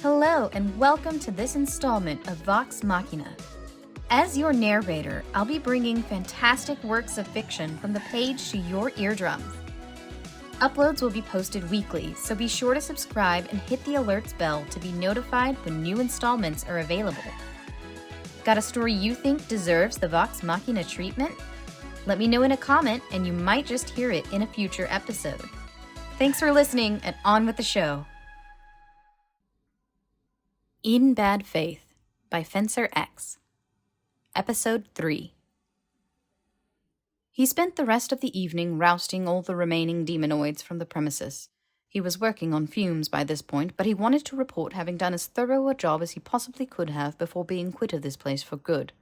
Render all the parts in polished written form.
Hello and welcome to this installment of Vox Machina. As your narrator, I'll be bringing fantastic works of fiction from the page to your eardrums. Uploads will be posted weekly, so be sure to subscribe and hit the alerts bell to be notified when new installments are available. Got a story you think deserves the Vox Machina treatment? Let me know in a comment and you might just hear it in a future episode. Thanks for listening and on with the show. In Bad Faith by Fencer X. Episode 3. He spent the rest of the evening rousting all the remaining demonoids from the premises. He was working on fumes by this point, but he wanted to report having done as thorough a job as he possibly could have before being quit of this place for good.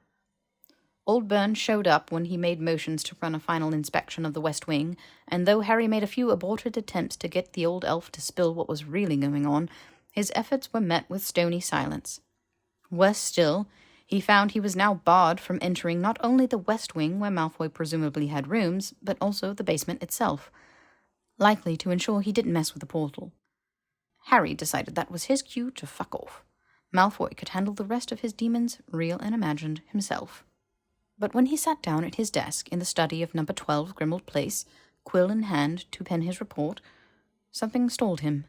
Old Burn showed up when he made motions to run a final inspection of the West Wing, and though Harry made a few aborted attempts to get the old elf to spill what was really going on, his efforts were met with stony silence. Worse still, he found he was now barred from entering not only the West Wing, where Malfoy presumably had rooms, but also the basement itself, likely to ensure he didn't mess with the portal. Harry decided that was his cue to fuck off. Malfoy could handle the rest of his demons, real and imagined, himself. But when he sat down at his desk in the study of number 12 Grimmauld Place, quill in hand to pen his report, something stalled him.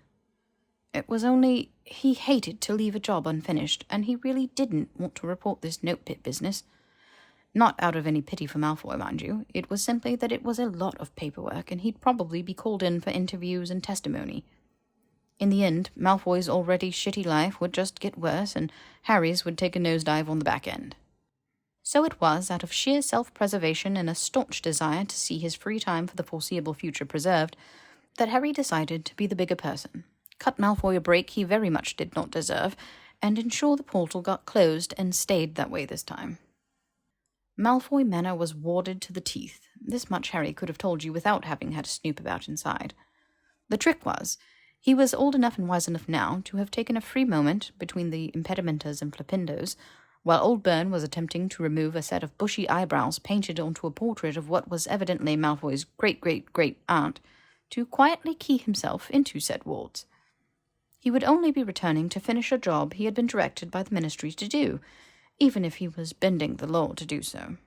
It was only he hated to leave a job unfinished, and he really didn't want to report this note pit business. Not out of any pity for Malfoy, mind you. It was simply that it was a lot of paperwork, and he'd probably be called in for interviews and testimony. In the end, Malfoy's already shitty life would just get worse, and Harry's would take a nosedive on the back end. So it was, out of sheer self-preservation and a staunch desire to see his free time for the foreseeable future preserved, that Harry decided to be the bigger person, cut Malfoy a break he very much did not deserve, and ensure the portal got closed and stayed that way this time. Malfoy Manor was warded to the teeth. This much Harry could have told you without having had to snoop about inside. The trick was, he was old enough and wise enough now to have taken a free moment between the impedimentas and flippendos, while old Burn was attempting to remove a set of bushy eyebrows painted onto a portrait of what was evidently Malfoy's great-great-great-aunt, to quietly key himself into said wards. He would only be returning to finish a job he had been directed by the Ministry to do, even if he was bending the law to do so.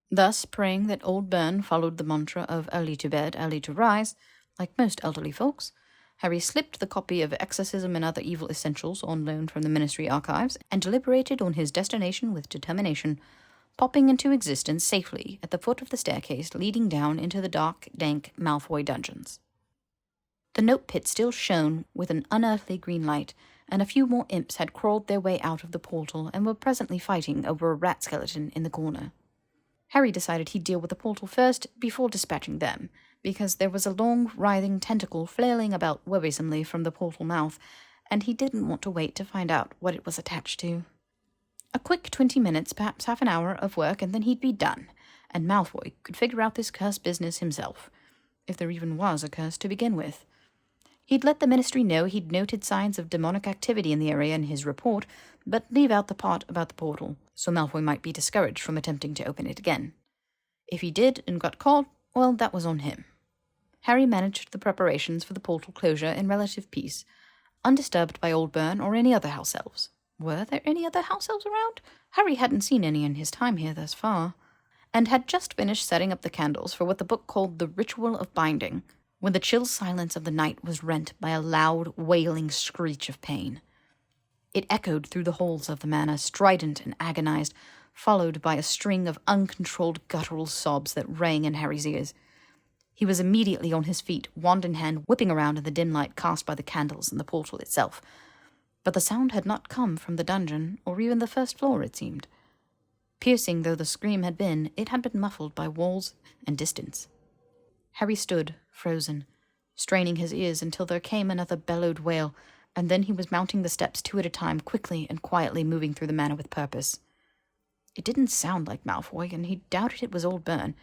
Thus, praying that old Burn followed the mantra of early to bed, early to rise, like most elderly folks, Harry slipped the copy of Exorcism and Other Evil Essentials on loan from the Ministry archives and deliberated on his destination with determination, popping into existence safely at the foot of the staircase leading down into the dark, dank Malfoy dungeons. The note pit still shone with an unearthly green light, and a few more imps had crawled their way out of the portal and were presently fighting over a rat skeleton in the corner. Harry decided he'd deal with the portal first before dispatching them, because there was a long, writhing tentacle flailing about worrisomely from the portal mouth, and he didn't want to wait to find out what it was attached to. A quick 20 minutes, perhaps half an hour of work, and then he'd be done, and Malfoy could figure out this curse business himself, if there even was a curse to begin with. He'd let the Ministry know he'd noted signs of demonic activity in the area in his report, but leave out the part about the portal, so Malfoy might be discouraged from attempting to open it again. If he did and got caught, well, that was on him. Harry managed the preparations for the portal closure in relative peace, undisturbed by old Burn or any other house elves. Were there any other house elves around? Harry hadn't seen any in his time here thus far, and had just finished setting up the candles for what the book called the Ritual of Binding, when the chill silence of the night was rent by a loud, wailing screech of pain. It echoed through the halls of the manor, strident and agonized, followed by a string of uncontrolled guttural sobs that rang in Harry's ears. He was immediately on his feet, wand in hand, whipping around in the dim light cast by the candles and the portal itself. But the sound had not come from the dungeon, or even the first floor, it seemed. Piercing though the scream had been, it had been muffled by walls and distance. Harry stood, frozen, straining his ears until there came another bellowed wail, and then he was mounting the steps 2 at a time, quickly and quietly moving through the manor with purpose. It didn't sound like Malfoy, and he doubted it was old Burn.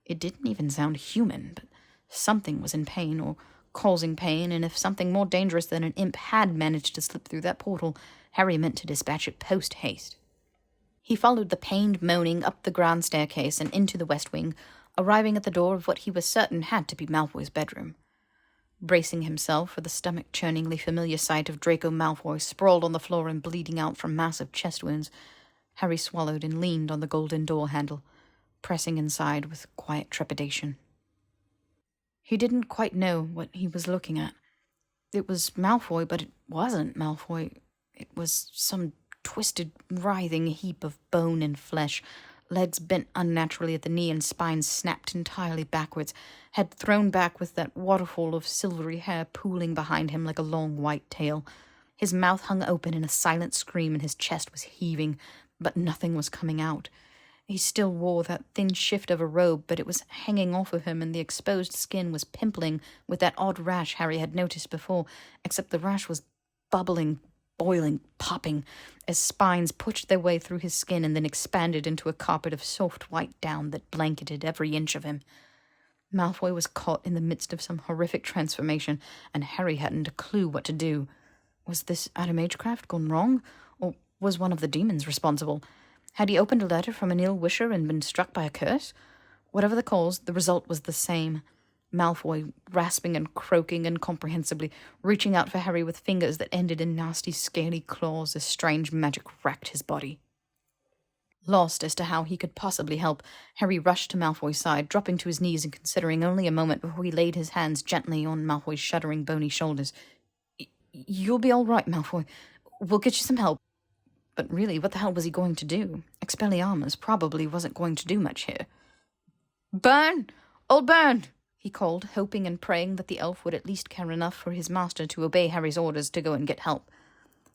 It didn't even sound human, but something was in pain, or causing pain, and if something more dangerous than an imp had managed to slip through that portal, Harry meant to dispatch it post-haste. He followed the pained moaning up the grand staircase and into the West Wing, arriving at the door of what he was certain had to be Malfoy's bedroom. Bracing himself for the stomach-churningly familiar sight of Draco Malfoy sprawled on the floor and bleeding out from massive chest wounds, Harry swallowed and leaned on the golden door handle, pressing inside with quiet trepidation. He didn't quite know what he was looking at. It was Malfoy, but it wasn't Malfoy. It was some twisted, writhing heap of bone and flesh, legs bent unnaturally at the knee and spine snapped entirely backwards, head thrown back with that waterfall of silvery hair pooling behind him like a long white tail. His mouth hung open in a silent scream and his chest was heaving, but nothing was coming out. He still wore that thin shift of a robe, but it was hanging off of him and the exposed skin was pimpling with that odd rash Harry had noticed before, except the rash was bubbling, boiling, popping, as spines pushed their way through his skin and then expanded into a carpet of soft white down that blanketed every inch of him. Malfoy was caught in the midst of some horrific transformation, and Harry hadn't a clue what to do. Was this Adamagecraft gone wrong, or was one of the demons responsible? Had he opened a letter from an ill-wisher and been struck by a curse? Whatever the cause, the result was the same. Malfoy, rasping and croaking incomprehensibly, reaching out for Harry with fingers that ended in nasty, scaly claws as strange magic racked his body. Lost as to how he could possibly help, Harry rushed to Malfoy's side, dropping to his knees and considering only a moment before he laid his hands gently on Malfoy's shuddering, bony shoulders. "You'll be all right, Malfoy. We'll get you some help." But really, what the hell was he going to do? Expelliarmus probably wasn't going to do much here. "Burn! Old Burn!" he called, hoping and praying that the elf would at least care enough for his master to obey Harry's orders to go and get help.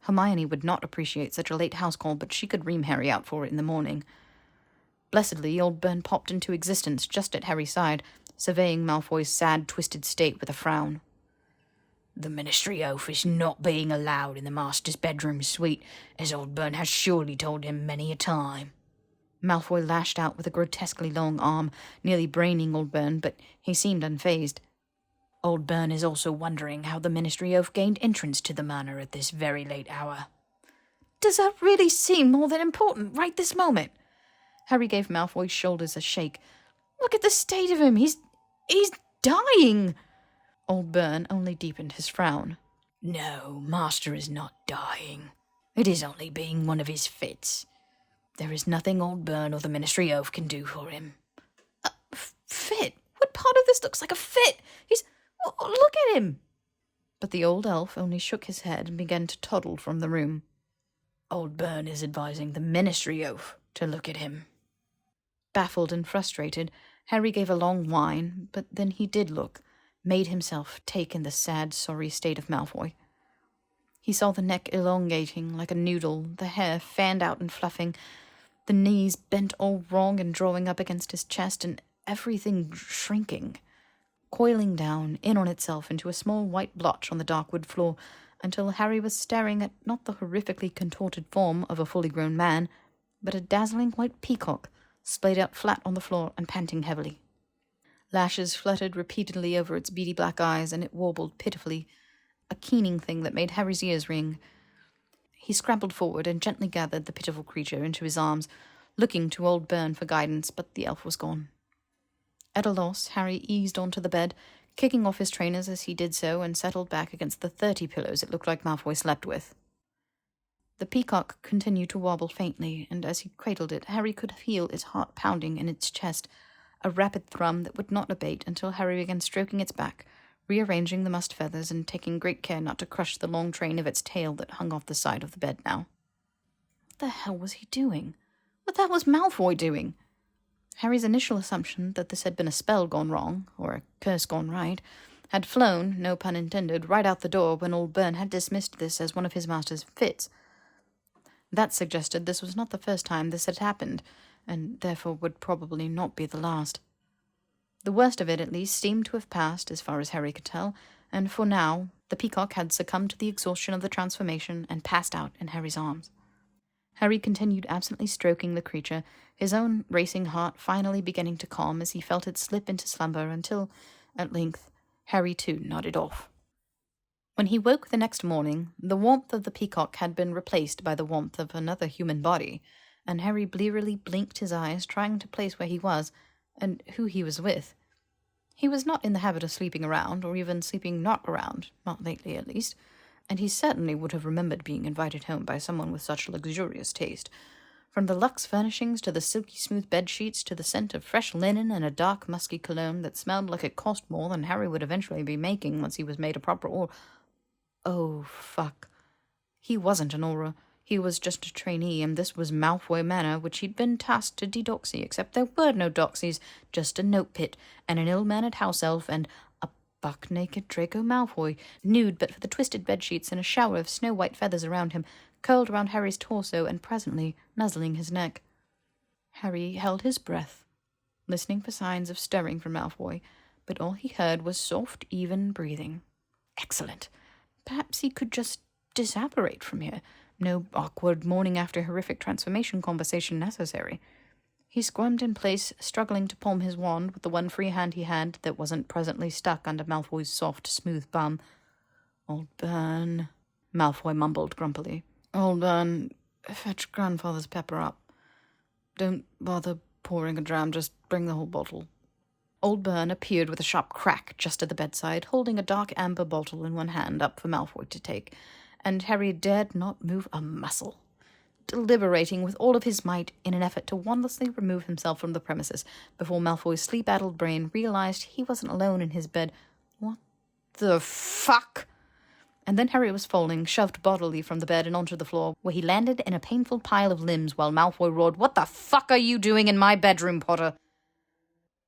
Hermione would not appreciate such a late house call, but she could ream Harry out for it in the morning. Blessedly, Old Burn popped into existence just at Harry's side, surveying Malfoy's sad, twisted state with a frown. "The Ministry Oath is not being allowed in the Master's bedroom suite, as Old Burn has surely told him many a time." Malfoy lashed out with a grotesquely long arm, nearly braining Old Burn, but he seemed unfazed. "Old Burn is also wondering how the Ministry Oath gained entrance to the manor at this very late hour." "Does that really seem more than important right this moment?" Harry gave Malfoy's shoulders a shake. "Look at the state of him. He's dying." Old Burn only deepened his frown. "No, Master is not dying. It is only being one of his fits. There is nothing Old Burn or the Ministry Oath can do for him." "A fit? What part of this looks like a fit? Look at him!" But the old elf only shook his head and began to toddle from the room. "Old Burn is advising the Ministry Oath to look at him." Baffled and frustrated, Harry gave a long whine, but then he did look, made himself take in the sad, sorry state of Malfoy. He saw the neck elongating like a noodle, the hair fanned out and fluffing, the knees bent all wrong and drawing up against his chest, and everything shrinking, coiling down in on itself into a small white blotch on the dark wood floor, until Harry was staring at not the horrifically contorted form of a fully grown man, but a dazzling white peacock, splayed out flat on the floor and panting heavily. Lashes fluttered repeatedly over its beady black eyes, and it warbled pitifully, a keening thing that made Harry's ears ring. He scrambled forward and gently gathered the pitiful creature into his arms, looking to Old Burn for guidance, but the elf was gone. At a loss, Harry eased onto the bed, kicking off his trainers as he did so, and settled back against the 30 pillows it looked like Malfoy slept with. The peacock continued to wobble faintly, and as he cradled it, Harry could feel its heart pounding in its chest, a rapid thrum that would not abate until Harry began stroking its back, rearranging the mussed feathers and taking great care not to crush the long train of its tail that hung off the side of the bed now. What the hell was he doing? What the hell was Malfoy doing? Harry's initial assumption that this had been a spell gone wrong, or a curse gone right, had flown, no pun intended, right out the door when Old Burn had dismissed this as one of his master's fits. That suggested this was not the first time this had happened, and therefore would probably not be the last. The worst of it, at least, seemed to have passed, as far as Harry could tell, and for now, the peacock had succumbed to the exhaustion of the transformation and passed out in Harry's arms. Harry continued absently stroking the creature, his own racing heart finally beginning to calm as he felt it slip into slumber until, at length, Harry too nodded off. When he woke the next morning, the warmth of the peacock had been replaced by the warmth of another human body, and Harry blearily blinked his eyes, trying to place where he was and who he was with. He was not in the habit of sleeping around, or even sleeping not around, not lately at least, and he certainly would have remembered being invited home by someone with such luxurious taste. From the luxe furnishings to the silky smooth bed sheets to the scent of fresh linen and a dark musky cologne that smelled like it cost more than Harry would eventually be making once he was made a proper Oh, fuck. He wasn't an aura. He was just a trainee, and this was Malfoy Manor, which he'd been tasked to de-doxy, except there were no doxies, just a note pit, and an ill-mannered house elf, and a buck-naked Draco Malfoy, nude but for the twisted bedsheets and a shower of snow-white feathers around him, curled around Harry's torso and presently nuzzling his neck. Harry held his breath, listening for signs of stirring from Malfoy, but all he heard was soft, even breathing. Excellent. Perhaps he could just disapparate from here. No awkward morning after horrific transformation conversation necessary. He squirmed in place, struggling to palm his wand with the one free hand he had that wasn't presently stuck under Malfoy's soft, smooth bum. "Old Burn," Malfoy mumbled grumpily. "Old Burn, fetch grandfather's pepper up. Don't bother pouring a dram, just bring the whole bottle." Old Burn appeared with a sharp crack just at the bedside, holding a dark amber bottle in one hand up for Malfoy to take, and Harry dared not move a muscle, deliberating with all of his might in an effort to wandlessly remove himself from the premises before Malfoy's sleep-addled brain realized he wasn't alone in his bed. What the fuck? And then Harry was falling, shoved bodily from the bed and onto the floor, where he landed in a painful pile of limbs while Malfoy roared, "What the fuck are you doing in my bedroom, Potter?"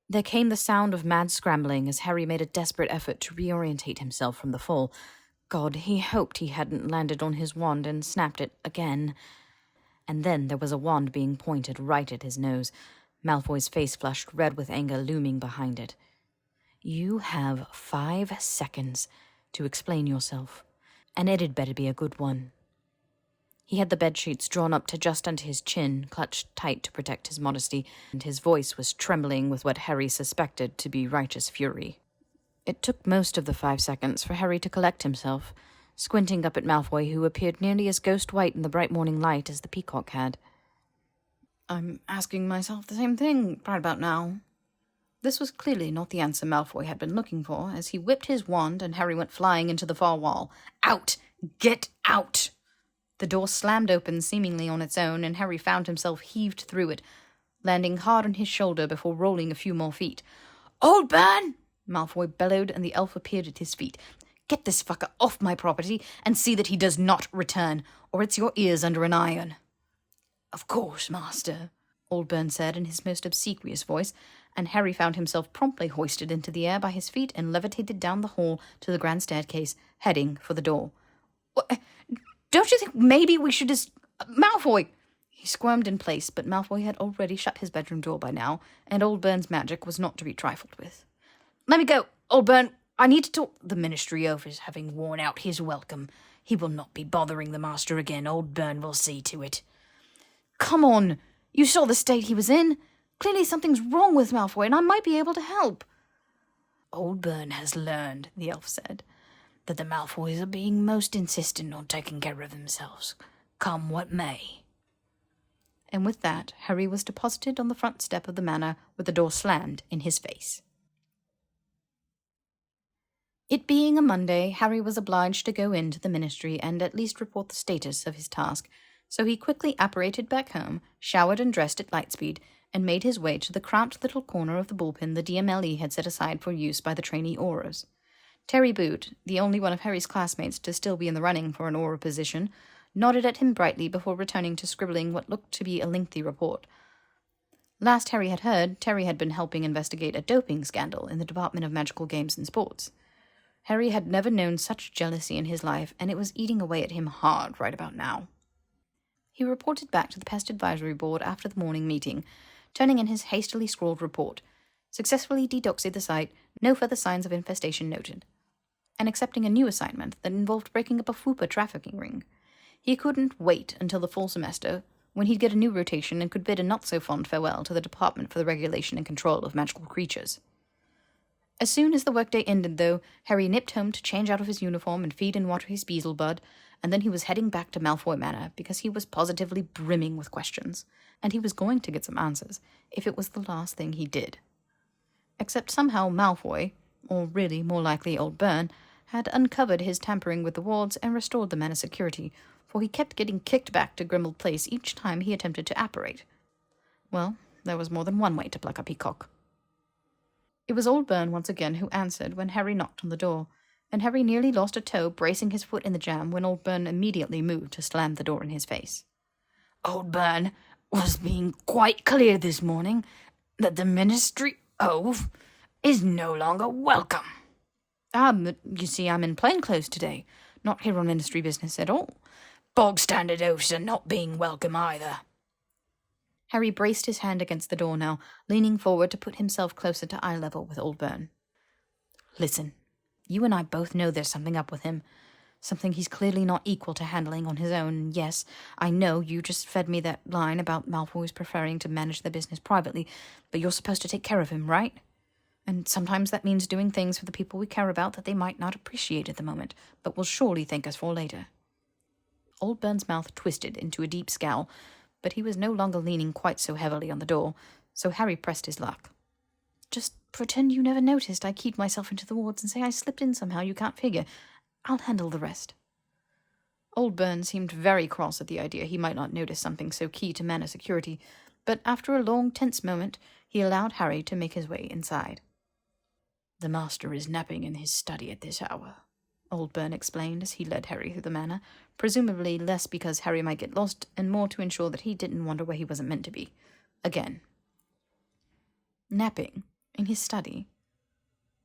There came the sound of mad scrambling as Harry made a desperate effort to reorientate himself from the fall. God, he hoped he hadn't landed on his wand and snapped it again. And then there was a wand being pointed right at his nose, Malfoy's face flushed red with anger looming behind it. "You have 5 seconds to explain yourself, and it'd better be a good one." He had the bedsheets drawn up to just under his chin, clutched tight to protect his modesty, and his voice was trembling with what Harry suspected to be righteous fury. It took most of the 5 seconds for Harry to collect himself, squinting up at Malfoy, who appeared nearly as ghost-white in the bright morning light as the peacock had. "I'm asking myself the same thing right about now." This was clearly not the answer Malfoy had been looking for, as he whipped his wand and Harry went flying into the far wall. "Out! Get out!" The door slammed open seemingly on its own, and Harry found himself heaved through it, landing hard on his shoulder before rolling a few more feet. "Old Burn!" Malfoy bellowed, and the elf appeared at his feet. "Get this fucker off my property, and see that he does not return, or it's your ears under an iron." "Of course, master," Old Burn said in his most obsequious voice, and Harry found himself promptly hoisted into the air by his feet and levitated down the hall to the grand staircase, heading for the door. "What? Don't you think maybe we should just... Malfoy!" He squirmed in place, but Malfoy had already shut his bedroom door by now, and Old Burn's magic was not to be trifled with. "Let me go, Old Burn. I need to talk..." "The Ministry Oath is having worn out his welcome. He will not be bothering the master again. Old Burn will see to it." "Come on. You saw the state he was in. Clearly something's wrong with Malfoy, and I might be able to help." "Old Burn has learned," the elf said, "that the Malfoys are being most insistent on taking care of themselves, come what may." And with that, Harry was deposited on the front step of the manor with the door slammed in his face. It being a Monday, Harry was obliged to go into the ministry and at least report the status of his task, so he quickly apparated back home, showered and dressed at light speed, and made his way to the cramped little corner of the bullpen the DMLE had set aside for use by the trainee auras. Terry Boot, the only one of Harry's classmates to still be in the running for an aura position, nodded at him brightly before returning to scribbling what looked to be a lengthy report. Last Harry had heard, Terry had been helping investigate a doping scandal in the Department of Magical Games and Sports. Harry had never known such jealousy in his life, and it was eating away at him hard right about now. He reported back to the Pest Advisory Board after the morning meeting, turning in his hastily scrawled report. Successfully dedoxied the site, no further signs of infestation noted. And accepting a new assignment that involved breaking up a FUPA trafficking ring. He couldn't wait until the fall semester, when he'd get a new rotation and could bid a not-so-fond farewell to the Department for the Regulation and Control of Magical Creatures. As soon as the workday ended, though, Harry nipped home to change out of his uniform and feed and water his Beelzebub, and then he was heading back to Malfoy Manor because he was positively brimming with questions, and he was going to get some answers if it was the last thing he did. Except somehow Malfoy, or really more likely old Byrne, had uncovered his tampering with the wards and restored the manor's security, for he kept getting kicked back to Grimmauld Place each time he attempted to apparate. Well, there was more than one way to pluck a peacock. It was old Byrne once again who answered when Harry knocked on the door, and Harry nearly lost a toe bracing his foot in the jamb when old Byrne immediately moved to slam the door in his face. Old Byrne was being quite clear this morning that the Ministry Oath is no longer welcome. But you see, I'm in plainclothes today, not here on ministry business at all. Bog-standard oaths are not being welcome either. Harry braced his hand against the door now, leaning forward to put himself closer to eye level with old Byrne. Listen, you and I both know there's something up with him. Something he's clearly not equal to handling on his own. And yes, I know you just fed me that line about Malfoy's preferring to manage the business privately, but you're supposed to take care of him, right? And sometimes that means doing things for the people we care about that they might not appreciate at the moment, but will surely thank us for later. Old Byrne's mouth twisted into a deep scowl, but he was no longer leaning quite so heavily on the door, so Harry pressed his luck. Just pretend you never noticed I keyed myself into the wards and say I slipped in somehow you can't figure. I'll handle the rest. Old Byrne seemed very cross at the idea he might not notice something so key to manor security, but after a long, tense moment, he allowed Harry to make his way inside. The master is napping in his study at this hour, old Byrne explained as he led Harry through the manor, presumably less because Harry might get lost and more to ensure that he didn't wander where he wasn't meant to be. Again. Napping? In his study?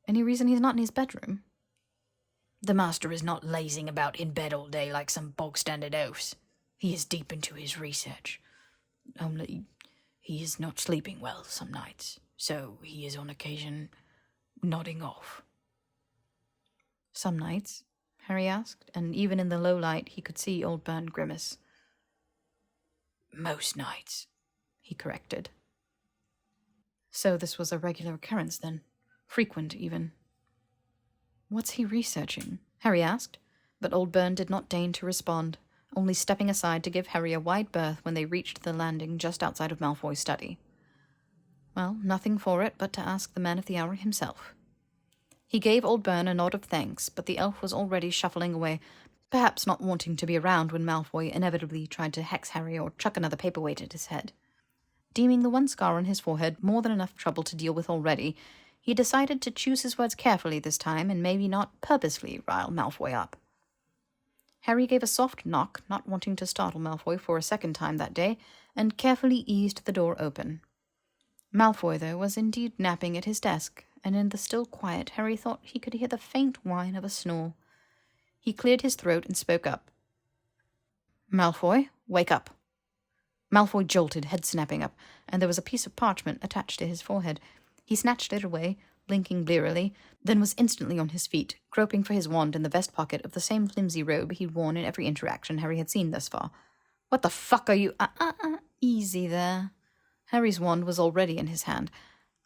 Any reason he's not in his bedroom? The master is not lazing about in bed all day like some bog-standard oafs. He is deep into his research. Only he is not sleeping well some nights, so he is on occasion nodding off. Some nights? Harry asked, and even in the low light he could see old Byrne grimace. Most nights, he corrected. So this was a regular occurrence then? Frequent, even? What's he researching? Harry asked, but old Byrne did not deign to respond, only stepping aside to give Harry a wide berth when they reached the landing just outside of Malfoy's study. Well, nothing for it but to ask the man of the hour himself. He gave old Byrne a nod of thanks, but the elf was already shuffling away, perhaps not wanting to be around when Malfoy inevitably tried to hex Harry or chuck another paperweight at his head. Deeming the one scar on his forehead more than enough trouble to deal with already, he decided to choose his words carefully this time and maybe not purposefully rile Malfoy up. Harry gave a soft knock, not wanting to startle Malfoy for a second time that day, and carefully eased the door open. Malfoy, though, was indeed napping at his desk, and in the still quiet Harry thought he could hear the faint whine of a snore. He cleared his throat and spoke up. "Malfoy, wake up." Malfoy jolted, head snapping up, and there was a piece of parchment attached to his forehead. He snatched it away, blinking blearily, then was instantly on his feet, groping for his wand in the vest pocket of the same flimsy robe he'd worn in every interaction Harry had seen thus far. "What the fuck are you— Easy there." Harry's wand was already in his hand.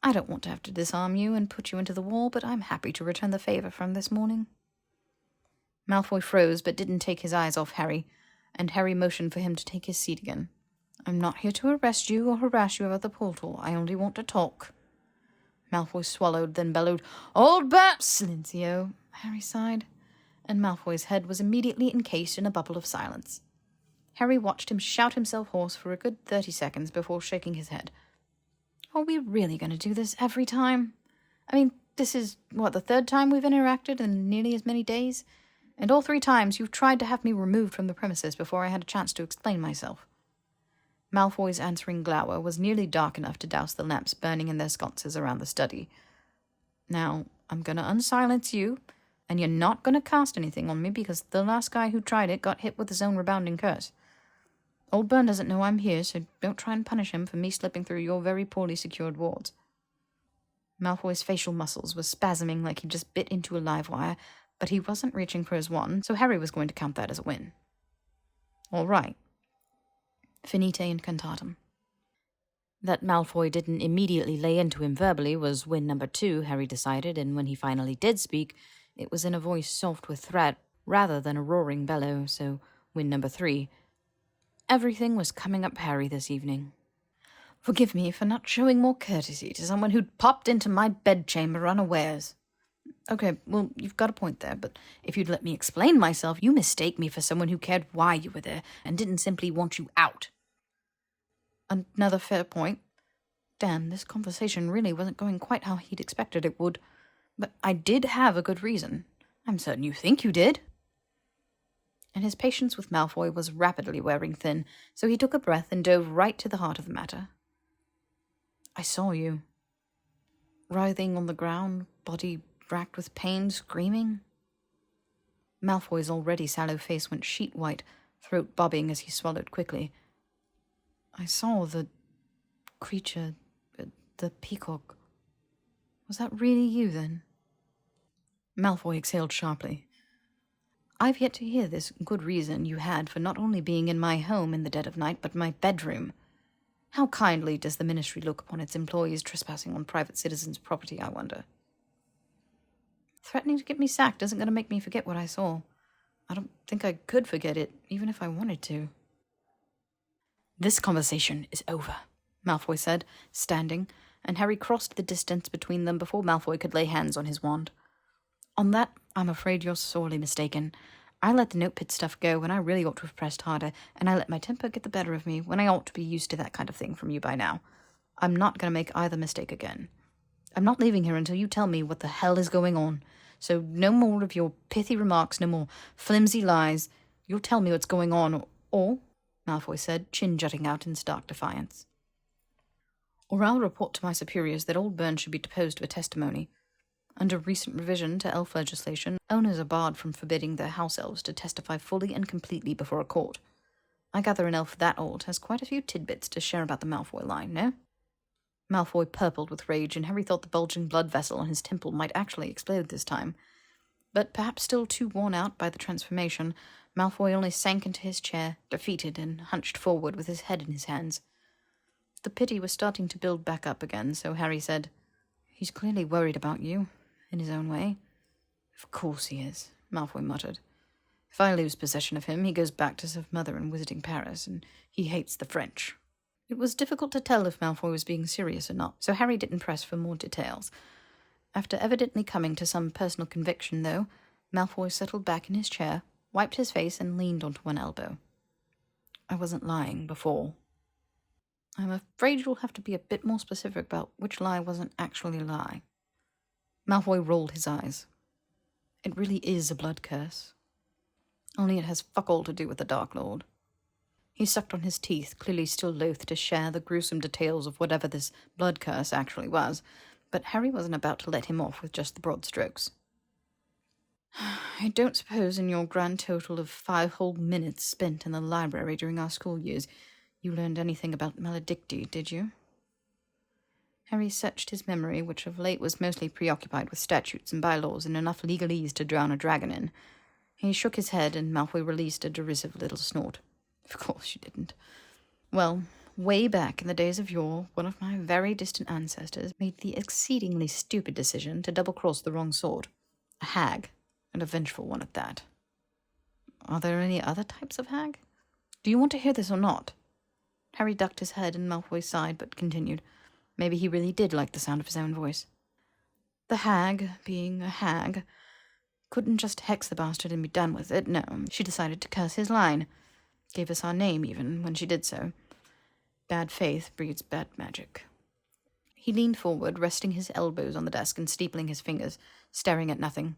"I don't want to have to disarm you and put you into the wall, but I'm happy to return the favor from this morning." Malfoy froze but didn't take his eyes off Harry, and Harry motioned for him to take his seat again. "I'm not here to arrest you or harass you about the portal. I only want to talk." Malfoy swallowed, then bellowed, "Old Byrne!" "Silencio," Harry sighed, and Malfoy's head was immediately encased in a bubble of silence. Harry watched him shout himself hoarse for a good 30 seconds before shaking his head. "Are we really going to do this every time? I mean, this is, the third time we've interacted in nearly as many days? And all 3 times you've tried to have me removed from the premises before I had a chance to explain myself." Malfoy's answering glower was nearly dark enough to douse the lamps burning in their sconces around the study. "Now, I'm going to unsilence you, and you're not going to cast anything on me because the last guy who tried it got hit with his own rebounding curse. Old Byrne doesn't know I'm here, so don't try and punish him for me slipping through your very poorly secured wards." Malfoy's facial muscles were spasming like he just bit into a live wire, but he wasn't reaching for his wand, so Harry was going to count that as a win. All right. Finite incantatem. That Malfoy didn't immediately lay into him verbally was win number 2, Harry decided, and when he finally did speak, it was in a voice soft with threat rather than a roaring bellow, so win number 3. Everything was coming up Harry this evening. Forgive me for not showing more courtesy to someone who'd popped into my bedchamber unawares. Okay, well, you've got a point there, but if you'd let me explain myself, you mistake me for someone who cared why you were there and didn't simply want you out. Another fair point. Damn, this conversation really wasn't going quite how he'd expected it would. But I did have a good reason. I'm certain you think you did. And his patience with Malfoy was rapidly wearing thin, so he took a breath and dove right to the heart of the matter. I saw you. Writhing on the ground, body racked with pain, screaming. Malfoy's already sallow face went sheet white, throat bobbing as he swallowed quickly. I saw the creature, the peacock. Was that really you, then? Malfoy exhaled sharply. I've yet to hear this good reason you had for not only being in my home in the dead of night, but my bedroom. How kindly does the Ministry look upon its employees trespassing on private citizens' property, I wonder? Threatening to get me sacked isn't going to make me forget what I saw. I don't think I could forget it, even if I wanted to. This conversation is over, Malfoy said, standing, and Harry crossed the distance between them before Malfoy could lay hands on his wand. On that, I'm afraid you're sorely mistaken. I let the note pit stuff go when I really ought to have pressed harder, and I let my temper get the better of me when I ought to be used to that kind of thing from you by now. I'm not going to make either mistake again. I'm not leaving here until you tell me what the hell is going on. So no more of your pithy remarks, no more flimsy lies. You'll tell me what's going on, or, Malfoy said, chin jutting out in stark defiance. Or I'll report to my superiors that old Burns should be deposed for testimony. Under recent revision to elf legislation, owners are barred from forbidding their house elves to testify fully and completely before a court. I gather an elf that old has quite a few tidbits to share about the Malfoy line, no? Malfoy purpled with rage, and Harry thought the bulging blood vessel on his temple might actually explode this time. But perhaps still too worn out by the transformation, Malfoy only sank into his chair, defeated, and hunched forward with his head in his hands. The pity was starting to build back up again, so Harry said, He's clearly worried about you, in his own way. Of course he is, Malfoy muttered. If I lose possession of him, he goes back to serve Mother in Wizarding Paris, and he hates the French. It was difficult to tell if Malfoy was being serious or not, so Harry didn't press for more details. After evidently coming to some personal conviction, though, Malfoy settled back in his chair, wiped his face, and leaned onto one elbow. I wasn't lying before. I'm afraid you'll have to be a bit more specific about which lie wasn't actually a lie. Malfoy rolled his eyes. It really is a blood curse. Only it has fuck all to do with the Dark Lord. He sucked on his teeth, clearly still loath to share the gruesome details of whatever this blood curse actually was, but Harry wasn't about to let him off with just the broad strokes. I don't suppose in your grand total of 5 whole minutes spent in the library during our school years, you learned anything about maledicti, did you? Harry searched his memory, which of late was mostly preoccupied with statutes and bylaws and enough legalese to drown a dragon in. He shook his head, and Malfoy released a derisive little snort. Of course you didn't. Well, way back in the days of yore, one of my very distant ancestors made the exceedingly stupid decision to double-cross the wrong sort. A hag, and a vengeful one at that. Are there any other types of hag? Do you want to hear this or not? Harry ducked his head, and Malfoy sighed, but continued. Maybe he really did like the sound of his own voice. The hag, being a hag, couldn't just hex the bastard and be done with it. No, she decided to curse his line. Gave us our name, even, when she did so. Bad faith breeds bad magic. He leaned forward, resting his elbows on the desk and steepling his fingers, staring at nothing.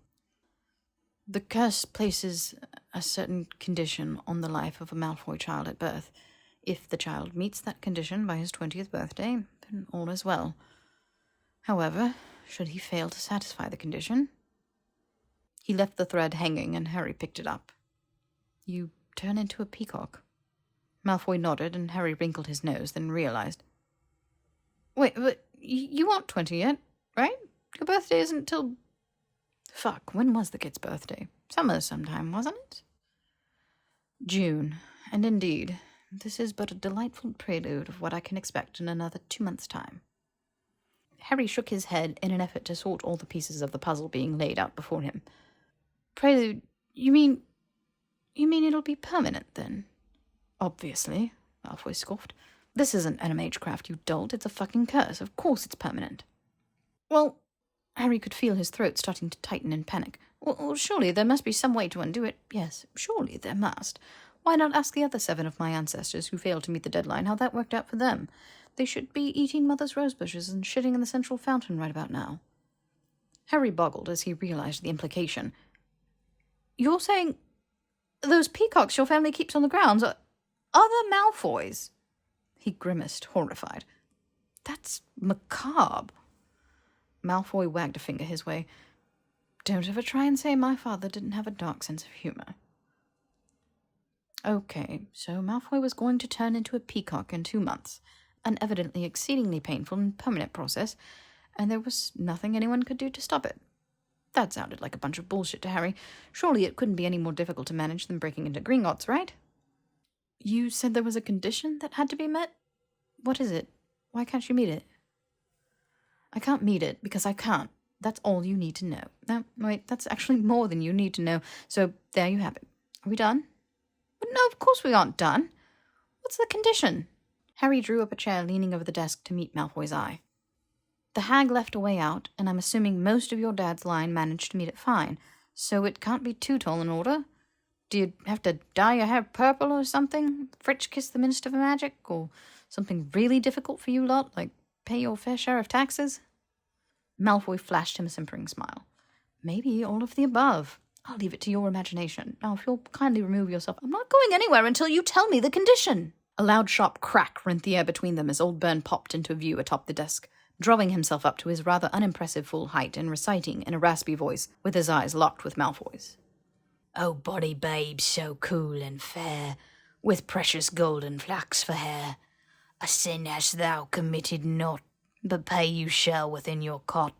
The curse places a certain condition on the life of a Malfoy child at birth. If the child meets that condition by his 20th birthday, then all is well. However, should he fail to satisfy the condition... He left the thread hanging, and Harry picked it up. You turn into a peacock. Malfoy nodded, and Harry wrinkled his nose, then realized. Wait, but you aren't 20 yet, right? Your birthday isn't till... Fuck, when was the kid's birthday? Summer sometime, wasn't it? June, and indeed, this is but a delightful prelude of what I can expect in another 2 months' time. Harry shook his head in an effort to sort all the pieces of the puzzle being laid out before him. Prelude, you mean it'll be permanent, then? Obviously, Malfoy scoffed. This isn't an magecraft, you dolt. It's a fucking curse. Of course it's permanent. Well, Harry could feel his throat starting to tighten in panic. Well, surely there must be some way to undo it. Yes, surely there must. Why not ask the other 7 of my ancestors who failed to meet the deadline how that worked out for them? They should be eating Mother's rose bushes and shitting in the central fountain right about now. Harry boggled as he realized the implication. You're saying those peacocks your family keeps on the grounds are other Malfoys? He grimaced, horrified. That's macabre. Malfoy wagged a finger his way. Don't ever try and say my father didn't have a dark sense of humor. Okay, so Malfoy was going to turn into a peacock in 2 months, an evidently exceedingly painful and permanent process, and there was nothing anyone could do to stop it. That sounded like a bunch of bullshit to Harry. Surely it couldn't be any more difficult to manage than breaking into Gringotts, right? You said there was a condition that had to be met? What is it? Why can't you meet it? I can't meet it because I can't. That's all you need to know. No, wait, that's actually more than you need to know. So there you have it. Are we done? But no, of course we aren't done. What's the condition? Harry drew up a chair leaning over the desk to meet Malfoy's eye. The hag left a way out, and I'm assuming most of your dad's line managed to meet it fine, so it can't be too tall an order. Do you have to dye your hair purple or something? French kiss the Minister for Magic? Or something really difficult for you lot, like pay your fair share of taxes? Malfoy flashed him a simpering smile. Maybe all of the above. I'll leave it to your imagination. Now, if you'll kindly remove yourself... I'm not going anywhere until you tell me the condition. A loud, sharp crack rent the air between them as Old Burn popped into view atop the desk, drawing himself up to his rather unimpressive full height and reciting in a raspy voice, with his eyes locked with Malfoy's. Oh, body babe, so cool and fair, with precious golden flax for hair, a sin hast thou committed not, but pay you shall within your cot.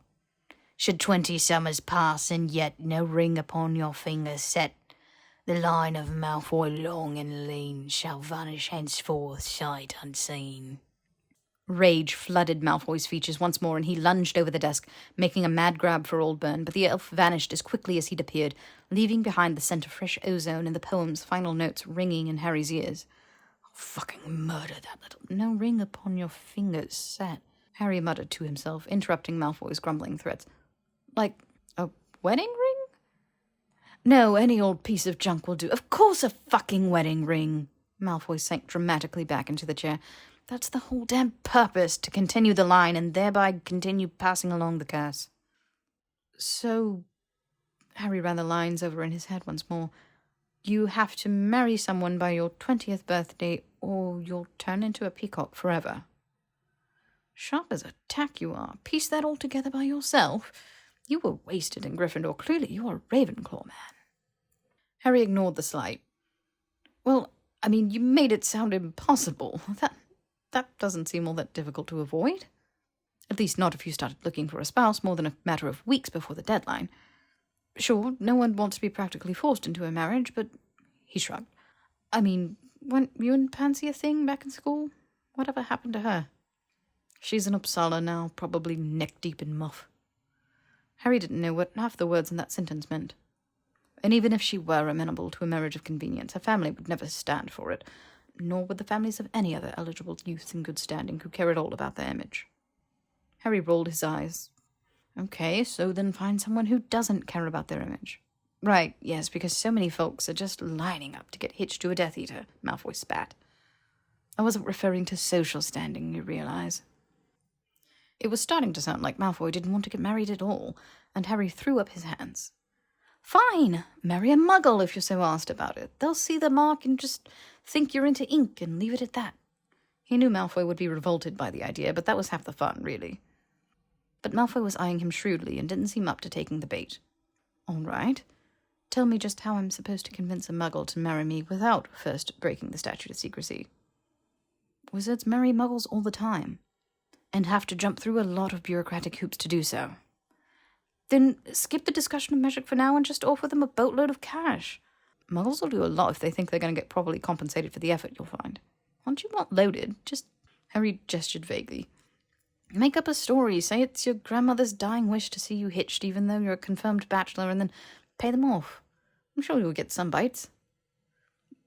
Should 20 summers pass, and yet no ring upon your finger set, the line of Malfoy long and lean shall vanish henceforth sight unseen. Rage flooded Malfoy's features once more, and he lunged over the desk, making a mad grab for Old Burn, but the elf vanished as quickly as he'd appeared, leaving behind the scent of fresh ozone and the poem's final notes ringing in Harry's ears. I'll fucking murder that little... No ring upon your fingers set, Harry muttered to himself, interrupting Malfoy's grumbling threats. Like a wedding ring? No, any old piece of junk will do. Of course a fucking wedding ring. Malfoy sank dramatically back into the chair. That's the whole damn purpose, to continue the line and thereby continue passing along the curse. So, Harry ran the lines over in his head once more. You have to marry someone by your 20th birthday or you'll turn into a peacock forever. Sharp as a tack you are. Piece that all together by yourself? You were wasted in Gryffindor. Clearly you're a Ravenclaw man. Harry ignored the slight. Well, I mean, you made it sound impossible. That doesn't seem all that difficult to avoid. At least not if you started looking for a spouse more than a matter of weeks before the deadline. Sure, no one wants to be practically forced into a marriage, but... He shrugged. I mean, weren't you and Pansy a thing back in school? Whatever happened to her? She's in Uppsala now, probably neck-deep in muff. Harry didn't know what half the words in that sentence meant. And even if she were amenable to a marriage of convenience, her family would never stand for it, nor would the families of any other eligible youths in good standing who care at all about their image. Harry rolled his eyes. Okay, so then find someone who doesn't care about their image. Right, yes, because so many folks are just lining up to get hitched to a Death Eater, Malfoy spat. I wasn't referring to social standing, you realize. It was starting to sound like Malfoy didn't want to get married at all, and Harry threw up his hands. Fine, marry a muggle if you're so asked about it. They'll see the mark and just think you're into ink and leave it at that. He knew Malfoy would be revolted by the idea, but that was half the fun, really. But Malfoy was eyeing him shrewdly and didn't seem up to taking the bait. All right. Tell me just how I'm supposed to convince a muggle to marry me without first breaking the statute of secrecy. Wizards marry muggles all the time, and have to jump through a lot of bureaucratic hoops to do so. Then skip the discussion of magic for now and just offer them a boatload of cash. Muggles will do a lot if they think they're going to get properly compensated for the effort, you'll find. Aren't you not loaded? Just... Harry gestured vaguely. Make up a story. Say it's your grandmother's dying wish to see you hitched even though you're a confirmed bachelor, and then pay them off. I'm sure you'll get some bites.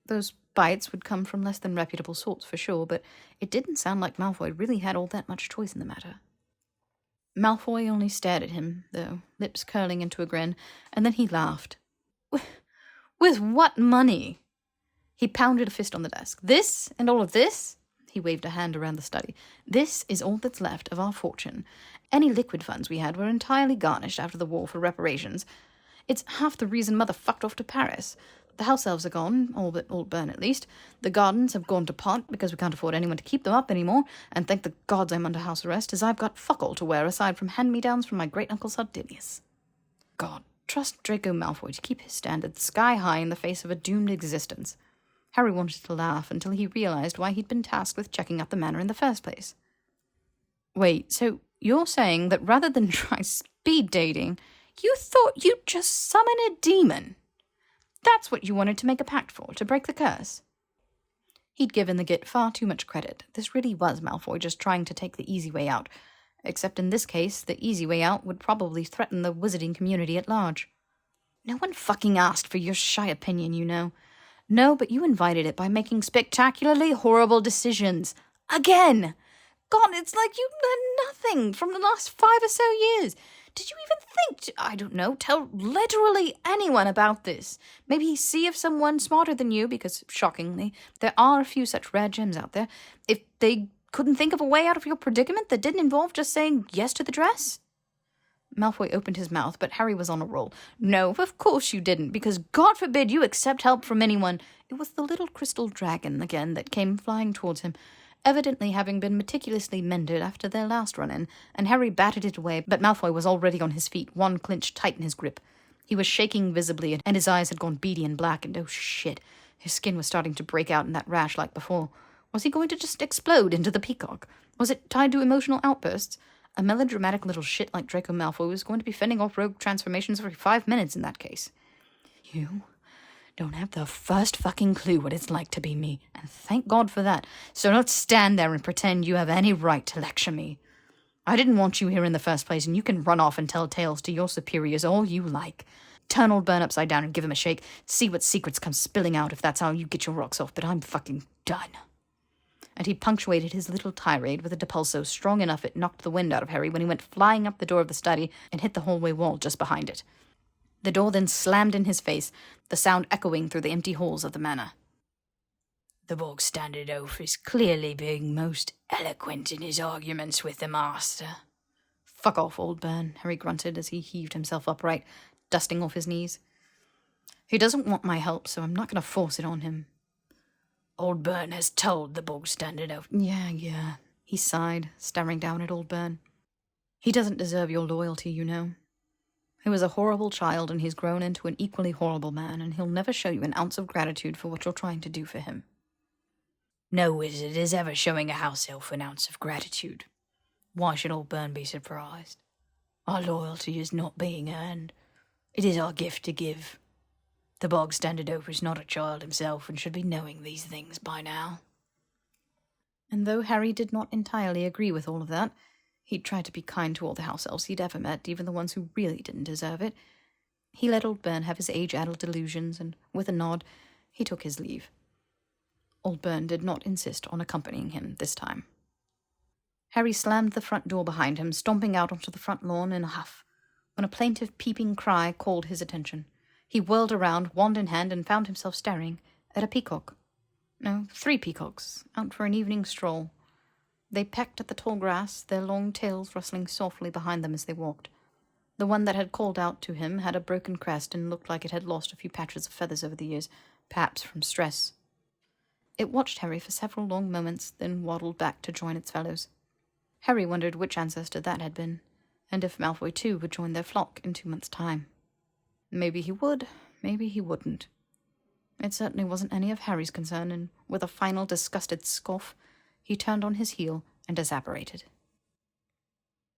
Those bites would come from less than reputable sorts for sure, but it didn't sound like Malfoy really had all that much choice in the matter. Malfoy only stared at him, though, lips curling into a grin, and then he laughed. With what money? He pounded a fist on the desk. This and all of this? He waved a hand around the study. This is all that's left of our fortune. Any liquid funds we had were entirely garnished after the war for reparations. It's half the reason Mother fucked off to Paris. The house elves are gone, all but Old Burn at least. The gardens have gone to pot because we can't afford anyone to keep them up anymore, and thank the gods I'm under house arrest, as I've got fuck all to wear aside from hand-me-downs from my great-uncle Sardinius. God, trust Draco Malfoy to keep his standards sky high in the face of a doomed existence. Harry wanted to laugh until he realized why he'd been tasked with checking out the manor in the first place. Wait, so you're saying that rather than try speed dating, you thought you'd just summon a demon? That's what you wanted to make a pact for, to break the curse? He'd given the Git far too much credit. This really was Malfoy just trying to take the easy way out. Except in this case, the easy way out would probably threaten the wizarding community at large. No one fucking asked for your shy opinion, you know. No, but you invited it by making spectacularly horrible decisions. Again! God, it's like you learned nothing from the last 5 or so years. Did you even think to, I don't know, tell literally anyone about this? Maybe see if someone smarter than you, because, shockingly, there are a few such rare gems out there, if they couldn't think of a way out of your predicament that didn't involve just saying yes to the dress? Malfoy opened his mouth, but Harry was on a roll. No, of course you didn't, because God forbid you accept help from anyone. It was the little crystal dragon again that came flying towards him, evidently having been meticulously mended after their last run-in, and Harry batted it away, but Malfoy was already on his feet, one clenched tight in his grip. He was shaking visibly, and his eyes had gone beady and black, and oh shit, his skin was starting to break out in that rash like before. Was he going to just explode into the peacock? Was it tied to emotional outbursts? A melodramatic little shit like Draco Malfoy was going to be fending off rogue transformations every 5 minutes in that case. You don't have the first fucking clue what it's like to be me, and thank God for that, so don't stand there and pretend you have any right to lecture me. I didn't want you here in the first place, and you can run off and tell tales to your superiors all you like. Turn Old Burn upside down and give him a shake, see what secrets come spilling out if that's how you get your rocks off, but I'm fucking done. And he punctuated his little tirade with a depulso strong enough it knocked the wind out of Harry when he went flying up the door of the study and hit the hallway wall just behind it. The door then slammed in his face, the sound echoing through the empty halls of the manor. The bog standard oaf is clearly being most eloquent in his arguments with the master. Fuck off, Old Burn, Harry grunted as he heaved himself upright, dusting off his knees. He doesn't want my help, so I'm not going to force it on him. Old Burn has told the bog standard oaf. Yeah, he sighed, staring down at Old Burn. He doesn't deserve your loyalty, you know. He was a horrible child, and he's grown into an equally horrible man, and he'll never show you an ounce of gratitude for what you're trying to do for him. No wizard is ever showing a house elf an ounce of gratitude. Why should Old Burn be surprised? Our loyalty is not being earned. It is our gift to give. The bog standard oaf is not a child himself and should be knowing these things by now. And though Harry did not entirely agree with all of that, he'd tried to be kind to all the house elves he'd ever met, even the ones who really didn't deserve it. He let Old Burn have his age-addled delusions, and with a nod, he took his leave. Old Burn did not insist on accompanying him this time. Harry slammed the front door behind him, stomping out onto the front lawn in a huff, when a plaintive peeping cry called his attention. He whirled around, wand in hand, and found himself staring at a peacock. No, 3 peacocks, out for an evening stroll. They pecked at the tall grass, their long tails rustling softly behind them as they walked. The one that had called out to him had a broken crest and looked like it had lost a few patches of feathers over the years, perhaps from stress. It watched Harry for several long moments, then waddled back to join its fellows. Harry wondered which ancestor that had been, and if Malfoy too would join their flock in 2 months' time. Maybe he would, maybe he wouldn't. It certainly wasn't any of Harry's concern, and with a final disgusted scoff, he turned on his heel and disapparated.